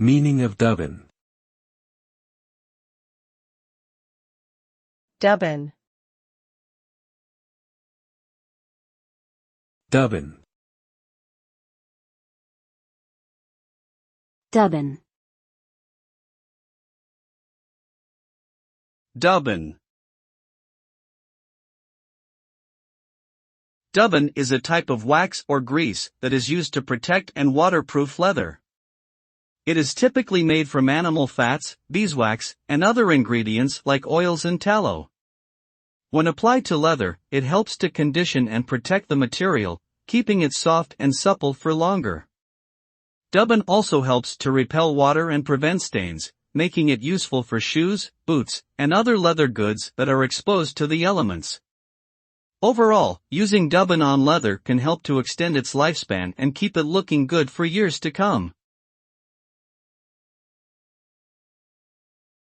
Meaning of dubbin. Dubbin. Dubbin. Dubbin. Dubbin. Dubbin is a type of wax or grease that is used to protect and waterproof leather. It is typically made from animal fats, beeswax, and other ingredients like oils and tallow. When applied to leather, it helps to condition and protect the material, keeping it soft and supple for longer. Dubbin also helps to repel water and prevent stains, making it useful for shoes, boots, and other leather goods that are exposed to the elements. Overall, using dubbin on leather can help to extend its lifespan and keep it looking good for years to come.